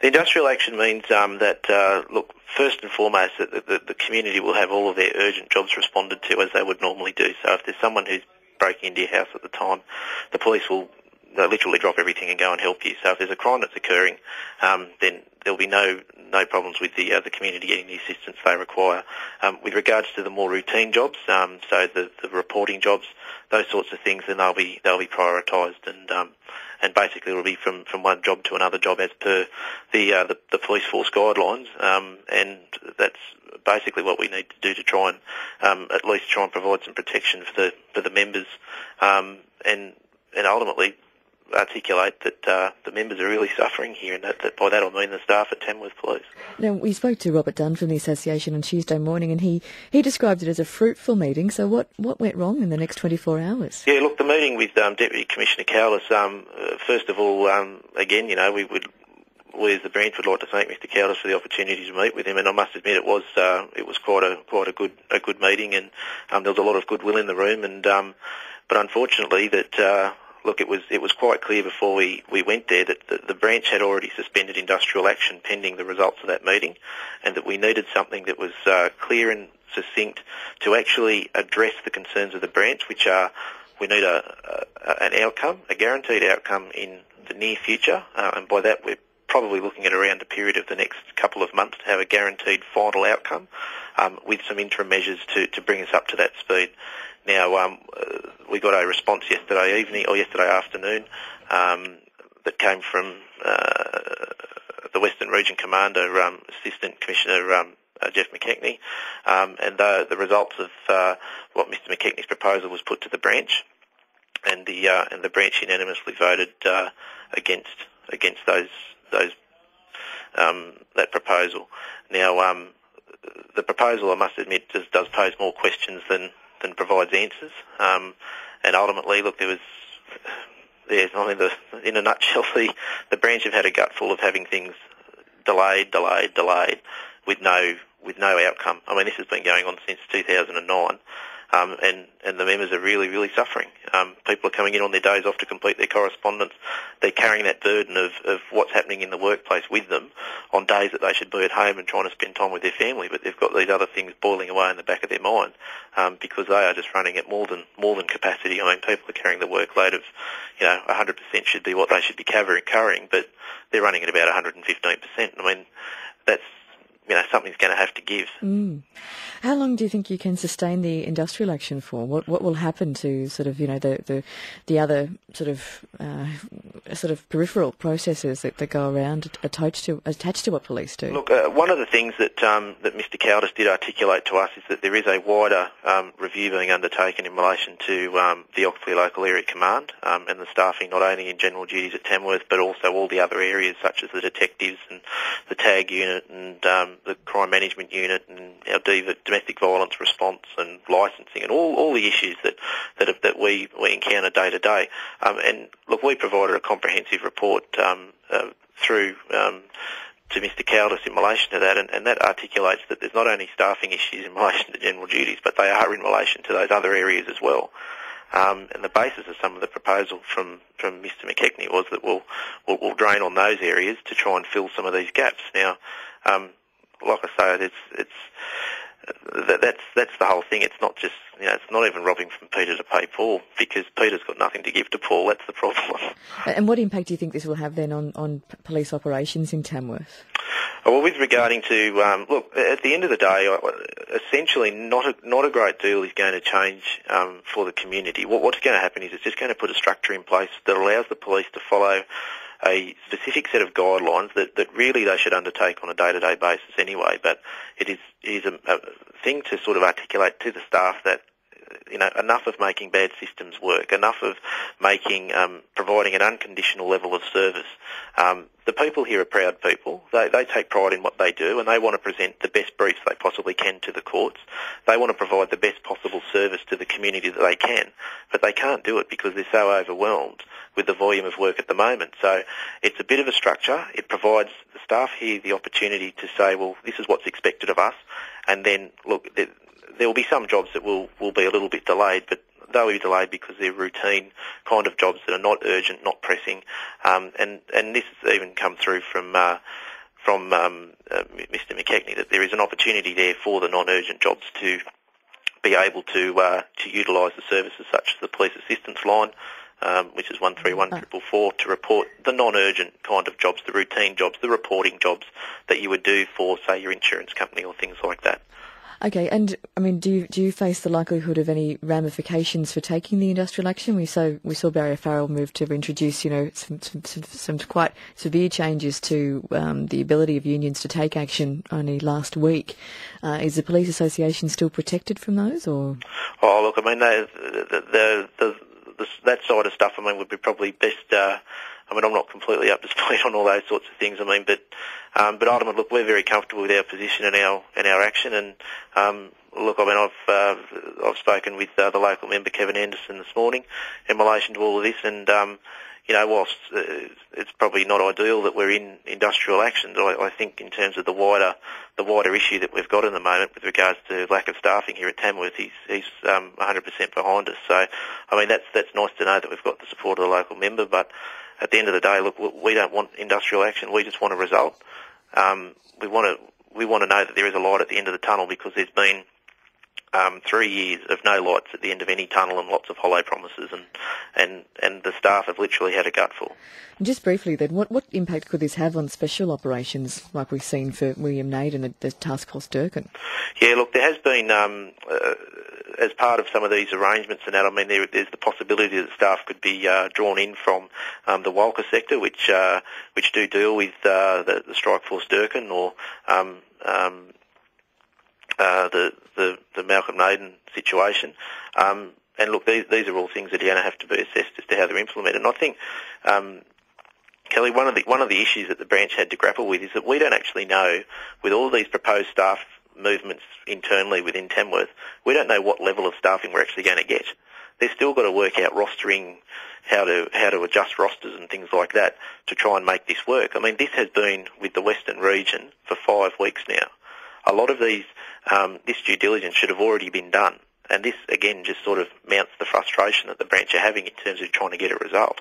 The industrial action means that, look, first and foremost, that the community will have all of their urgent jobs responded to as they would normally do. So if there's someone who's breaking into your house at the time, the police will literally drop everything and go and help you. So if there's a crime that's occurring, then there'll be no problems with the community getting the assistance they require. With regards to the more routine jobs, so the reporting jobs, those sorts of things, then they'll be prioritised, and basically it'll be from one job to another job as per the police force guidelines, and that's basically what we need to do to try and at least try and provide some protection for the members, and ultimately articulate that the members are really suffering here, and that by that I mean the staff at Tamworth Police. Now, we spoke to Robert Dunn from the association on Tuesday morning, and he described it as a fruitful meeting. So what went wrong in the next 24 hours? Yeah, look, the meeting with Deputy Commissioner Kaldas, first of all, again, you know, we as the branch would like to thank Mr Kaldas for the opportunity to meet with him, and I must admit it was quite a good meeting, and there was a lot of goodwill in the room, and but unfortunately that. Look, it was quite clear before we went there that the branch had already suspended industrial action pending the results of that meeting, and that we needed something that was clear and succinct to actually address the concerns of the branch, which are we need an outcome, a guaranteed outcome in the near future, and by that we're probably looking at around a period of the next couple of months to have a guaranteed final outcome, with some interim measures to bring us up to that speed. Now, we got a response yesterday afternoon that came from the Western Region Commander, Assistant Commissioner Jeff McKechnie, and the results of what Mr McKechnie's proposal was put to the branch, and the branch unanimously voted against that proposal. Now, the proposal, I must admit, does pose more questions than provides answers, and ultimately, look, in a nutshell, the branch have had a gutful of having things delayed with no outcome. I mean, this has been going on since 2009, and the members are really suffering. People are coming in on their days off to complete their correspondence. They're carrying that burden of what's happening in the workplace with them on days that they should be at home and trying to spend time with their family, but they've got these other things boiling away in the back of their mind, because they are just running at more than capacity. I mean, people are carrying the workload of, 100% should be what they should be carrying, but they're running at about 115%. I mean, that's, something's going to have to give. How long do you think you can sustain the industrial action for? What will happen to sort of, the other sort of peripheral processes that go around attached to what police do? Look, one of the things that Mr Kaldas did articulate to us is that there is a wider review being undertaken in relation to the Oxley Local Area Command and the staffing, not only in general duties at Tamworth, but also all the other areas such as the detectives and the TAG unit and the crime management unit and our domestic violence response and licensing and all the issues that we encounter day to day. And look, we provided a comprehensive report through to Mr Kaldas in relation to that, and that articulates that there's not only staffing issues in relation to general duties, but they are in relation to those other areas as well. And the basis of some of the proposal from Mr McKechnie was that we'll drain on those areas to try and fill some of these gaps. Now, like I say, that's the whole thing. It's not just, it's not even robbing from Peter to pay Paul, because Peter's got nothing to give to Paul. That's the problem. And what impact do you think this will have then on police operations in Tamworth? Well, with regarding to, look, at the end of the day, essentially not a great deal is going to change for the community. What's going to happen is it's just going to put a structure in place that allows the police to follow a specific set of guidelines that really they should undertake on a day-to-day basis anyway, but it is a thing to sort of articulate to the staff that, enough of making bad systems work, enough of providing an unconditional level of service. The people here are proud people. They take pride in what they do, and they want to present the best briefs they possibly can to the courts. They want to provide the best possible service to the community that they can, but they can't do it because they're so overwhelmed with the volume of work at the moment. So it's a bit of a structure. It provides the staff here the opportunity to say, well, this is what's expected of us, and then, look, there will be some jobs that will be a little bit delayed, but they'll be delayed because they're routine kind of jobs that are not urgent, not pressing. And this has even come through from Mr McKechnie that there is an opportunity there for the non-urgent jobs to be able to utilise the services such as the police assistance line, which is 131444, to report the non-urgent kind of jobs, the routine jobs, the reporting jobs that you would do for, say, your insurance company or things like that. Okay, and I mean, do you face the likelihood of any ramifications for taking the industrial action? We saw Barry O'Farrell move to introduce, some quite severe changes to the ability of unions to take action only last week. Is the police association still protected from those, or? Oh, look, I mean, that side of stuff, I mean, would be probably best. I'm not completely up to speed on all those sorts of things. I mean, but ultimately, look, we're very comfortable with our position and our action. And look, I mean, I've spoken with the local member Kevin Anderson this morning in relation to all of this. And whilst it's probably not ideal that we're in industrial actions, I think in terms of the wider issue that we've got in the moment with regards to lack of staffing here at Tamworth, he's 100% behind us. So, I mean, that's nice to know that we've got the support of the local member, but at the end of the day, look, we don't want industrial action. We just want a result. We want to know that there is a light at the end of the tunnel, because there's been 3 years of no lights at the end of any tunnel and lots of hollow promises, and the staff have literally had a gutful. Just briefly then, what impact could this have on special operations like we've seen for William Nade and the Task Force Durkin? Yeah, look, there has been, as part of some of these arrangements and that, I mean, there's the possibility that staff could be drawn in from the Walcha sector, which do deal with the Strike Force Durkin, or the Malcolm Naden situation. And look, these are all things that are going to have to be assessed as to how they're implemented. And I think, Kelly, one of the issues that the branch had to grapple with is that we don't actually know, with all these proposed staff movements internally within Tamworth, we don't know what level of staffing we're actually going to get. They've still got to work out rostering, how to adjust rosters and things like that to try and make this work. I mean, this has been with the Western region for 5 weeks now. A lot of these, this due diligence should have already been done. And this, again, just sort of mounts the frustration that the branch are having in terms of trying to get a result.